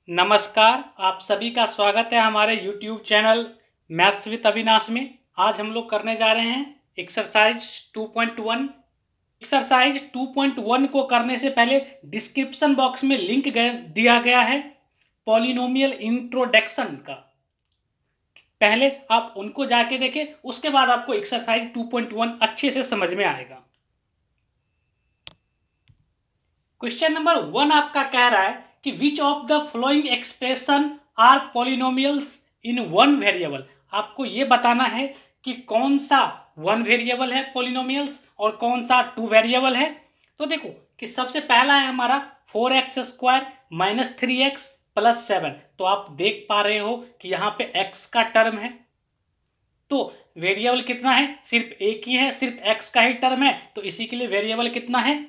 नमस्कार, आप सभी का स्वागत है हमारे YouTube channel maths with Avinash में। आज हम लोग करने जा रहे हैं एक्सरसाइज 2.1। एक्सरसाइज 2.1 को करने से पहले डिस्क्रिप्शन बॉक्स में लिंक दिया गया है पॉलिनोमियल इंट्रोडक्शन का। पहले आप उनको जाके देखें, उसके बाद आपको एक्सरसाइज 2.1 अच्छे से समझ में आएगा। क्वेश्चन नंबर 1 आपका कह रहा है कि which of the following expression are polynomials in one variable. आपको ये बताना है कि कौन सा वन वेरिएबल है पॉलिनोमियल्स और कौन सा टू वेरिएबल है। तो देखो कि सबसे पहला है हमारा 4x² माइनस 3x प्लस 7। तो आप देख पा रहे हो कि यहाँ पे x का टर्म है, तो वेरिएबल कितना है, सिर्फ एक ही है, सिर्फ x का ही टर्म है, तो इसी के लिए वेरिएबल कितना है,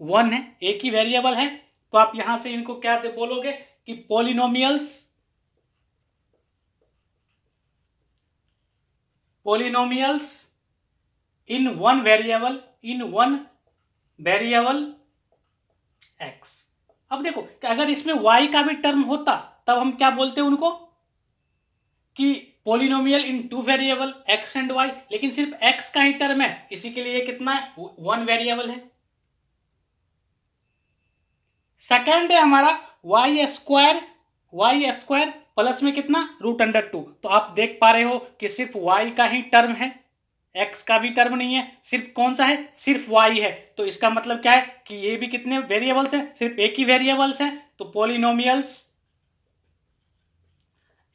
1 है, एक ही वेरिएबल है। तो आप यहां से इनको क्या बोलोगे कि polynomials in one variable x। अब देखो कि अगर इसमें y का भी टर्म होता तब हम क्या बोलते उनको कि polynomial in two variable x and y, लेकिन सिर्फ x का ही टर्म है, इसी के लिए कितना है, 1 वेरिएबल है। सेकेंड है हमारा y² प्लस में कितना, √2। तो आप देख पा रहे हो कि सिर्फ y का ही टर्म है, x का भी टर्म नहीं है, सिर्फ कौन सा है, सिर्फ y है। तो इसका मतलब क्या है कि ये भी कितने वेरिएबल्स हैं, सिर्फ एक ही वेरिएबल्स हैं। तो polynomials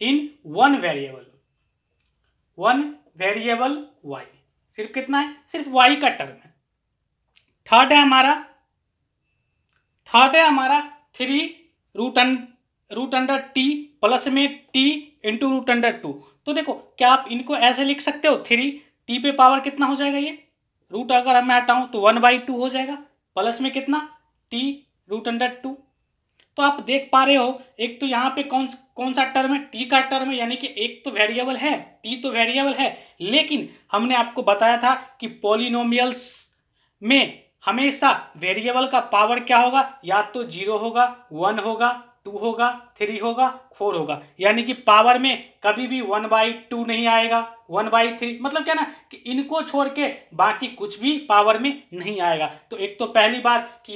in one variable y, सिर्फ कितना है, सिर्फ y का टर्म है। थर्ड है हमारा 3√t प्लस में t इंटू √2। तो देखो क्या आप इनको ऐसे लिख सकते हो, 3t पे पावर कितना हो जाएगा, ये रूट अगर मैं हटाऊं तो 1/2 हो जाएगा, प्लस में कितना t √2। तो आप देख पा रहे हो एक तो यहाँ पे कौन सा टर्म है, t का टर्म है, यानी कि एक तो वेरिएबल है, t तो वेरिएबल है। लेकिन हमने आपको बताया था कि पॉलिनोमियल्स में हमेशा वेरिएबल का पावर क्या होगा, या तो 0 होगा, 1 होगा, 2 होगा, 3 होगा, 4 होगा, यानी कि पावर में कभी भी 1/2 नहीं आएगा, 1/3। मतलब क्या ना कि इनको छोड़ के बाकी कुछ भी पावर में नहीं आएगा। तो एक तो पहली बात कि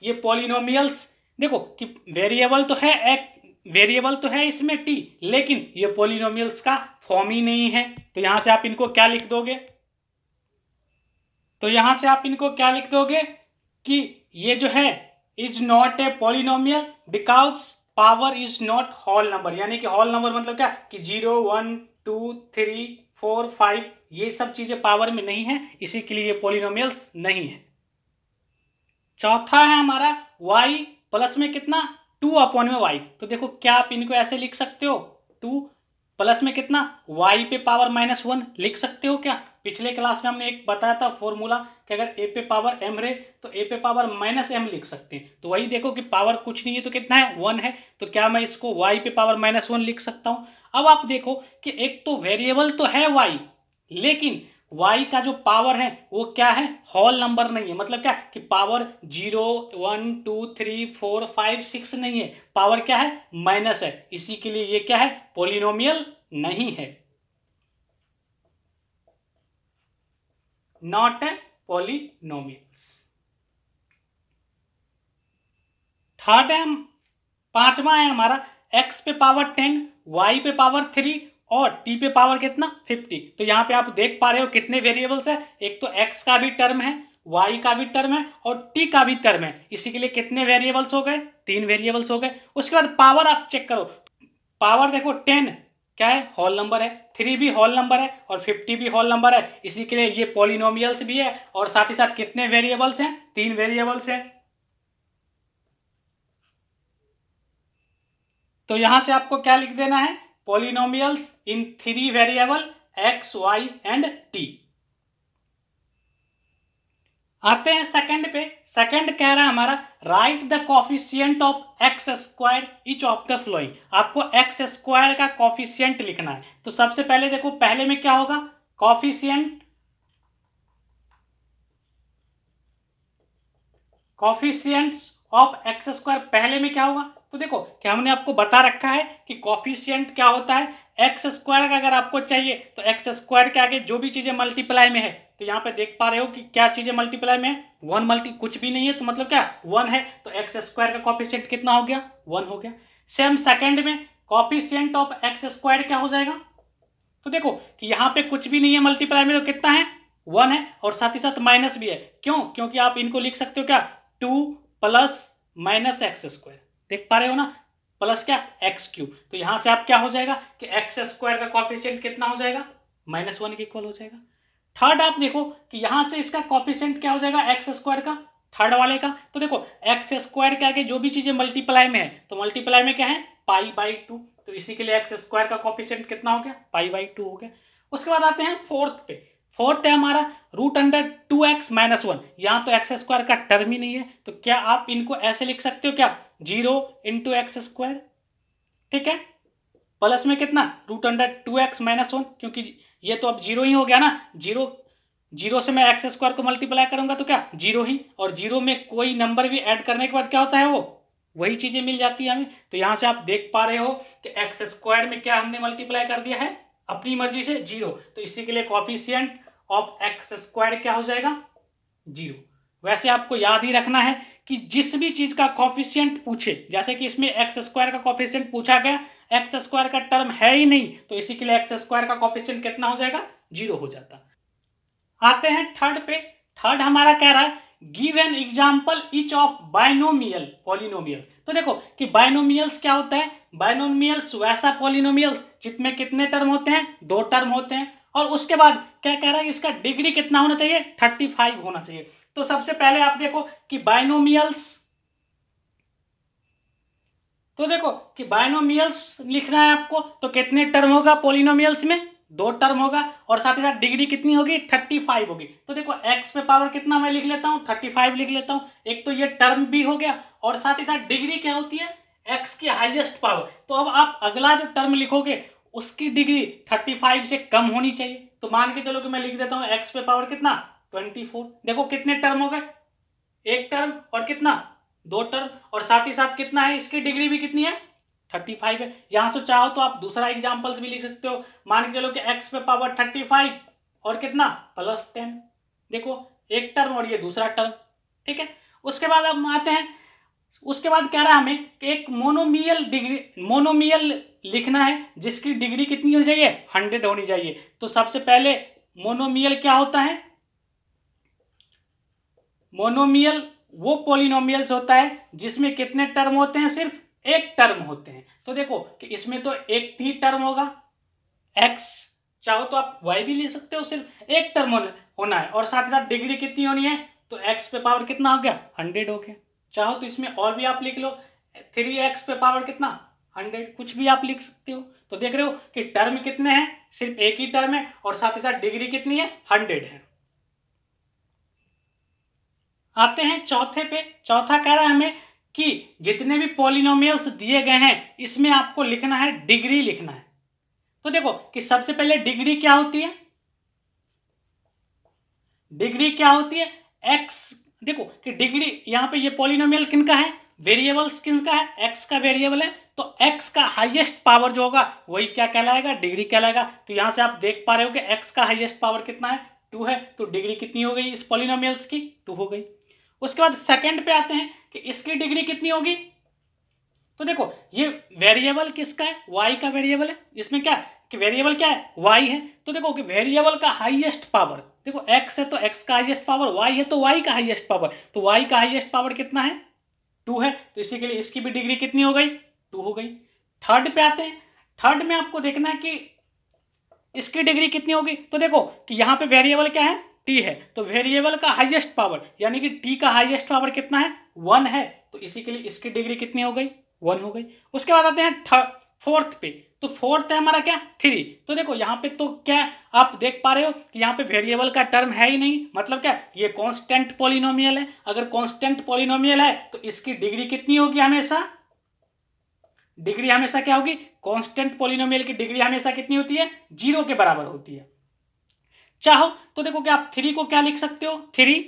ये पॉलिनोमियल्स, देखो कि वेरिएबल तो है इसमें t, लेकिन ये पॉलिनोमियल्स का फॉर्म ही नहीं है। तो यहां से आप इनको क्या लिख दोगे, कि ये जो है is not a polynomial because power is not whole number. यानी कि होल नंबर मतलब क्या कि 0, 1, 2, 3, 4, 5 ये सब चीजें पावर में नहीं है, इसी के लिए ये पॉलिनोमियल्स नहीं है। चौथा है हमारा y प्लस में कितना, 2/y। तो देखो क्या आप इनको ऐसे लिख सकते हो, 2 प्लस में कितना, y पे पावर -1 लिख सकते हो क्या। पिछले क्लास में हमने एक बताया था फॉर्मूला कि अगर a पे पावर m रहे तो a पे पावर -m लिख सकते हैं। तो वही देखो कि पावर कुछ नहीं है तो कितना है, 1 है, तो क्या मैं इसको y पे पावर -1 लिख सकता हूं। अब आप देखो कि एक तो वेरिएबल तो है y, लेकिन y का जो पावर है वो क्या है, होल नंबर नहीं है। मतलब क्या कि पावर 0, 1, 2, 3, 4, 5, 6 नहीं है, पावर क्या है, माइनस है, इसी के लिए ये क्या है, पॉलिनोमियल नहीं है, नॉट ए पॉलिनोमियल्स। थर्ड है, पांचवा है हमारा x पे पावर 10, y पे पावर 3 और t पे पावर कितना, 50। तो यहाँ पे आप देख पा रहे हो कितने वेरिएबल्स है, एक तो x का भी टर्म है, y का भी टर्म है और t का भी टर्म है, इसी के लिए कितने वेरिएबल्स हो गए, 3 वेरिएबल्स हो गए। उसके बाद पावर आप चेक करो, पावर देखो 10 क्या है, होल नंबर है, 3 भी होल नंबर है और 50 भी होल नंबर है, इसी के लिए ये पॉलिनोमियल्स भी है। और साथ ही साथ कितने वेरिएबल्स हैं, 3 वेरिएबल्स हैं। तो यहां से आपको क्या लिख देना है, polynomials in 3 variable x, y and t। आते हैं सेकंड पे। सेकंड कह रहा है हमारा right the coefficient of x² each of the flowing. आपको x² का कॉफिशिएंट लिखना है। तो सबसे पहले देखो पहले में क्या होगा, कॉफिशिएंट्स ऑफ एक्स स्क्वायर पहले में क्या होगा, तो देखो कि हमने आपको बता रखा है कि कॉफिशिएंट क्या होता है, एक्स स्क्वायर का अगर आपको चाहिए तो एक्स स्क्वायर के आगे जो भी चीजें मल्टीप्लाई में है, तो यहाँ पे देख पा रहे हो कि क्या चीजें मल्टीप्लाई में है, वन मल्टी कुछ भी नहीं है तो मतलब क्या वन है, तो एक्स स्क्वायर का कॉफिशिएंट कितना हो गया, वन हो गया। सेम सेकंड में कॉफिशिएंट ऑफ एक्स स्क्वायर क्या हो जाएगा, तो देखो कि यहाँ पे कुछ भी नहीं है मल्टीप्लाई में, तो कितना है, वन है, और साथ ही साथ माइनस भी है, क्यों, क्योंकि आप इनको लिख सकते हो क्या, two plus minus x square, देख पा रहे हो ना, प्लस क्या एक्स क्यूब, तो यहां से आप क्या हो जाएगा कि एक्स स्क्वायर का कॉफिशिएंट कितना हो जाएगा, माइनस वन के इक्वल हो जाएगा। थर्ड आप देखो कि यहां से इसका कॉफिशिएंट क्या हो जाएगा एक्स स्क्वायर का, थर्ड वाले का, तो देखो एक्स स्क्वायर के आगे जो भी चीजें मल्टीप्लाई में है, तो मल्टीप्लाई में क्या है, पाई बाई टू, तो इसी के लिए एक्स स्क्वायर का कॉफिशिएंट कितना हो गया, पाई बाई टू हो गया। उसके बाद आते हैं फोर्थ पे, फोर्थ है हमारा root under two x minus one, यहाँ तो एक्स स्क्वायर का टर्म ही नहीं है, तो क्या आप इनको ऐसे लिख सकते हो क्या, जीरो इंटू एक्स स्क्वायर, ठीक है, प्लस में कितना root under two x minus one, क्योंकि ये तो अब जीरो ही हो गया ना, जीरो जीरो से मैं एक्स स्क्वायर को मल्टीप्लाई करूंगा तो क्या जीरो ही, और जीरो में कोई नंबर भी ऐड करने के बाद क्या होता है, वो वही चीजें मिल जाती है हमें, तो यहां से आप देख पा रहे हो कि एक्स स्क्वायर में क्या हमने मल्टीप्लाई कर दिया है अपनी मर्जी से, जीरो, तो इसी के लिए कॉफिशिएंट ऑफ एक्स स्क्वायर क्या हो जाएगा, जीरो। वैसे आपको याद ही रखना है कि जिस भी चीज का कॉफिशिएंट पूछे, जैसे कि इसमें एक्स स्क्वायर का कॉफिशिएंट पूछा गया, एक्स स्क्वायर का टर्म है ही नहीं, तो इसी के लिए एक्स स्क्वायर का कॉफिशिएंट कितना हो जाएगा, जीरो हो जाता। आते हैं थर्ड पे, थर्ड हमारा कह रहा है give an example each of binomial polynomial, तो देखो कि बाइनोमियल्स क्या होता है, बाइनोमियल्स वैसा पॉलिनोमियल जिसमें कितने टर्म होते हैं, दो टर्म होते हैं, और उसके बाद क्या कह रहा है इसका डिग्री कितना होना चाहिए, 35 होना चाहिए। तो सबसे पहले आप देखो कि बाइनोमियल्स, तो देखो कि बाइनोमियल्स लिखना है आपको, तो कितने टर्म होगा पॉलिनोमियल्स में, दो टर्म होगा, और साथ ही साथ डिग्री कितनी होगी, 35 होगी। तो देखो एक्स पे पावर कितना मैं लिख लेता हूँ, 35 लिख लेता हूँ, एक तो ये टर्म भी हो गया, और साथ ही साथ डिग्री क्या होती है, एक्स की हाईएस्ट पावर, तो अब आप अगला जो टर्म लिखोगे उसकी डिग्री 35 से कम होनी चाहिए, तो मान के चलो कि मैं लिख देता हूँ एक्स पे पावर कितना 24, देखो कितने टर्म हो गए, एक टर्म और कितना, दो टर्म, और साथ ही साथ कितना है, इसकी डिग्री भी कितनी है 35 है। यहां से चाहो तो आप दूसरा एग्जांपल्स भी लिख सकते हो, मान के चलो कि x पे पावर 35 और कितना प्लस 10, देखो एक टर्म और ये दूसरा टर्म, ठीक है। उसके बाद अब आते हैं, उसके बाद क्या रहा हमें कि एक मोनोमियल डिग्री, मोनोमियल लिखना है जिसकी डिग्री कितनी हो जाइए 100 होनी चाहिए। तो सबसे पहले मोनोमियल क्या होता है, मोनोमियल वो पॉलिनोमियल्स होता है जिसमें कितने टर्म होते हैं, सिर्फ एक टर्म होते हैं। तो देखो कि इसमें तो एक ही टर्म होगा x, चाहो तो आप y भी ले सकते हो, सिर्फ एक टर्म होना है, और साथ ही साथ डिग्री कितनी होनी है, तो x पे पावर कितना हो गया 100 हो गया। चाहो तो इसमें और भी आप लिख लो, 3x पे पावर कितना 100, कुछ भी आप लिख सकते हो। तो देख रहे हो कि टर्म कितने हैं, सिर्फ एक ही टर्म है, और साथ ही साथ डिग्री कितनी है 100 है। आते हैं चौथे पे, चौथा कह रहा है हमें कि जितने भी पॉलिनोमियल्स दिए गए हैं इसमें आपको लिखना है डिग्री लिखना है। तो देखो कि सबसे पहले डिग्री क्या होती है, डिग्री क्या होती है एक्स, देखो कि डिग्री यहाँ पे ये पॉलिनोमियल किनका है, वेरिएबल्स किनका है, एक्स का वेरिएबल है, तो एक्स का हाईएस्ट पावर जो होगा वही क्या कहलाएगा, डिग्री कहलाएगा। तो यहाँ से आप देख पा रहे हो कि एक्स का हाईएस्ट पावर कितना है 2 है, तो डिग्री कितनी हो गई इस पॉलिनोमियल्स की 2 हो गई। उसके बाद सेकंड पे आते हैं कि इसकी डिग्री कितनी होगी, तो देखो ये वेरिएबल किसका है, y का वेरिएबल है, इसमें क्या कि वेरिएबल क्या है y है, तो देखो कि वेरिएबल का हाईएस्ट पावर, देखो x है तो x का हाईएस्ट पावर, y है तो y का हाईएस्ट पावर, तो y का हाईएस्ट पावर कितना है 2 है, तो इसी के लिए इसकी भी डिग्री कितनी हो गई 2 हो गई। थर्ड पे आते हैं, थर्ड में आपको देखना है कि इसकी डिग्री कितनी होगी, तो देखो कि यहाँ पे वेरिएबल क्या है t है, तो वेरिएबल का हाईएस्ट पावर यानी कि t का हाईएस्ट पावर कितना है 1 है, तो इसी के लिए इसकी डिग्री कितनी हो गई 1 हो गई। उसके बाद आते हैं फोर्थ पे, तो फोर्थ है हमारा क्या 3, तो देखो यहाँ पे तो क्या आप देख पा रहे हो कि यहाँ पे वेरिएबल का टर्म है ही नहीं, मतलब क्या ये कांस्टेंट पॉलिनोमियल है, अगर कांस्टेंट पॉलिनोमियल है तो इसकी डिग्री कितनी होगी हमेशा, डिग्री हमेशा क्या होगी, कांस्टेंट पॉलिनोमियल की डिग्री हमेशा कितनी होती है 0 के बराबर होती है। चाहो तो देखो कि आप 3 को क्या लिख सकते हो 3,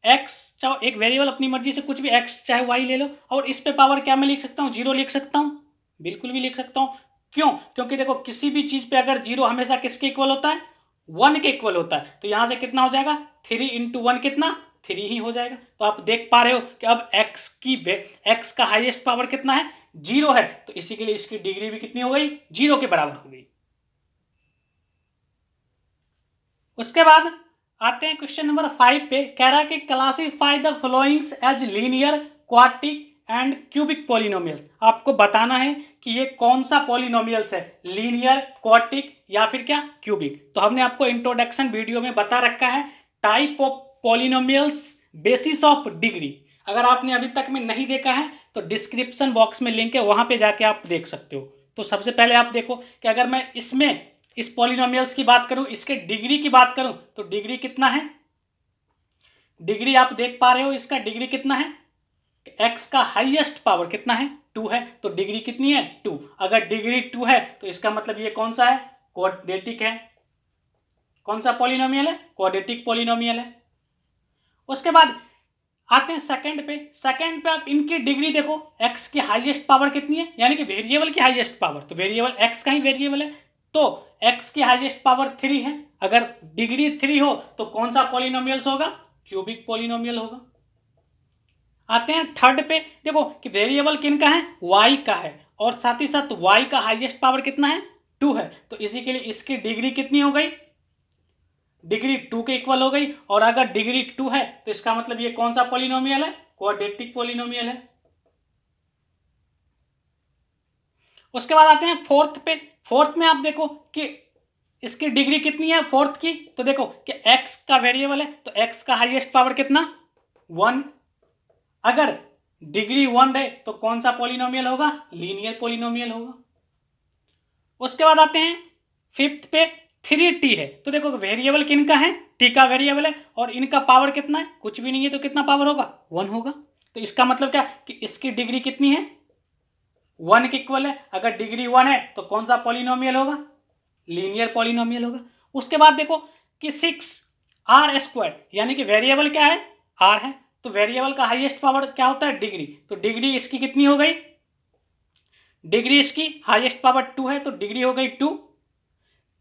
एक्स, चाहे एक वेरिएबल अपनी मर्जी से कुछ भी एक्स चाहे वाई ले लो, और इस पे पावर क्या मैं लिख सकता हूँ, 0 लिख सकता हूँ, बिल्कुल भी लिख सकता हूँ। क्यों? क्योंकि देखो किसी भी चीज पे अगर 0 हमेशा किसके इक्वल होता है, 1 के इक्वल होता है, तो यहां से कितना हो जाएगा, 3 इंटू 1 कितना, 3 ही हो जाएगा। तो आप देख पा रहे हो कि अब एक्स का हाईएस्ट पावर कितना है, 0 है, तो इसी के लिए इसकी डिग्री भी कितनी हो गई, 0 के बराबर हो गई। उसके बाद आते हैं क्वेश्चन नंबर 5 पे, कह रहा है कि classify the followings as linear, quadratic and cubic polynomials. आपको बताना है कि ये कौन सा पॉलिनोमियल्स है, लीनियर, क्वाड्रेटिक या फिर क्या, क्यूबिक। तो हमने आपको इंट्रोडक्शन वीडियो में बता रखा है type of polynomials, basis of degree. अगर आपने अभी तक में नहीं देखा है तो डिस्क्रिप्शन बॉक्स में लिंक है, वहां पे जाके आप देख सकते हो। तो सबसे पहले आप देखो कि अगर मैं इसमें इस पॉलिनोमियल्स की बात करूं, इसके डिग्री की बात करूं, तो डिग्री कितना है, डिग्री आप देख पा रहे हो, इसका डिग्री कितना है, एक्स का हाईएस्ट पावर कितना है, 2 है, तो डिग्री कितनी है, 2। अगर डिग्री 2 है तो इसका मतलब ये कौन सा है, क्वाड्रेटिक है। कौन सा पॉलिनोमियल है, क्वाड्रेटिक पॉलिनोमियल है। उसके बाद आते हैं सेकंड पे। सेकंड पे आप इनकी डिग्री देखो, एक्स की हाईएस्ट पावर कितनी है, यानी कि वेरिएबल की हाईएस्ट पावर, तो वेरिएबल एक्स का ही वेरिएबल है, तो एक्स की हाईएस्ट पावर 3 है। अगर डिग्री 3 हो तो कौन सा पॉलिनोमियल्स होगा, क्यूबिक पॉलिनोमियल होगा। आते हैं थर्ड पे, देखो कि वेरिएबल किन का है, वाई का है, और साथ ही साथ वाई का हाईएस्ट पावर कितना है, 2 है, तो इसी के लिए इसकी डिग्री कितनी हो गई, डिग्री 2 के इक्वल हो गई। और अगर डिग्री 2 है तो इसका मतलब ये कौन सा पॉलिनोमियल है, क्वाड्रेटिक पॉलिनोमियल है। उसके बाद आते हैं फोर्थ पे। फोर्थ में आप देखो कि इसकी डिग्री कितनी है फोर्थ की, तो देखो कि x का वेरिएबल है, तो x का हाईएस्ट पावर कितना, 1। अगर डिग्री 1 है तो कौन सा पॉलिनोमियल होगा, लीनियर पॉलिनोमियल होगा। उसके बाद आते हैं फिफ्थ पे, 3t है, तो देखो वेरिएबल किनका है, t का वेरिएबल है, और इनका पावर कितना है, कुछ भी नहीं है, तो कितना पावर होगा, 1 होगा। तो इसका मतलब क्या कि इसकी डिग्री कितनी है, 1 के इक्वल है। अगर डिग्री 1 है तो कौन सा पॉलिनोमियल होगा, लीनियर पॉलिनोमियल होगा। उसके बाद देखो कि 6r², यानी कि वेरिएबल क्या है, r है, तो वेरिएबल का हाईएस्ट पावर क्या होता है, डिग्री, तो डिग्री इसकी कितनी हो गई, डिग्री इसकी हाईएस्ट पावर 2 है, तो डिग्री हो गई 2।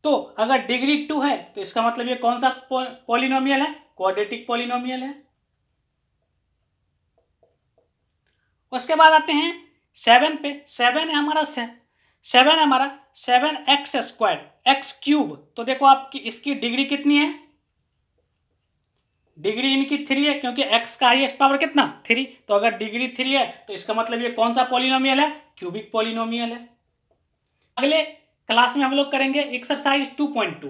तो अगर डिग्री 2 है तो इसका मतलब ये कौन सा पॉलिनोमियल है, क्वाड्रेटिक पॉलिनोमियल है। उसके बाद आते हैं 7 पे। 7 है हमारा 7x², x³। तो देखो आपकी इसकी डिग्री कितनी है, डिग्री इनकी 3 है, क्योंकि x का हाईएस्ट पावर कितना, 3। तो अगर डिग्री 3 है तो इसका मतलब ये कौन सा पॉलिनोमियल है, क्यूबिक पॉलिनोमियल है। अगले क्लास में हम लोग करेंगे एक्सरसाइज 2.2।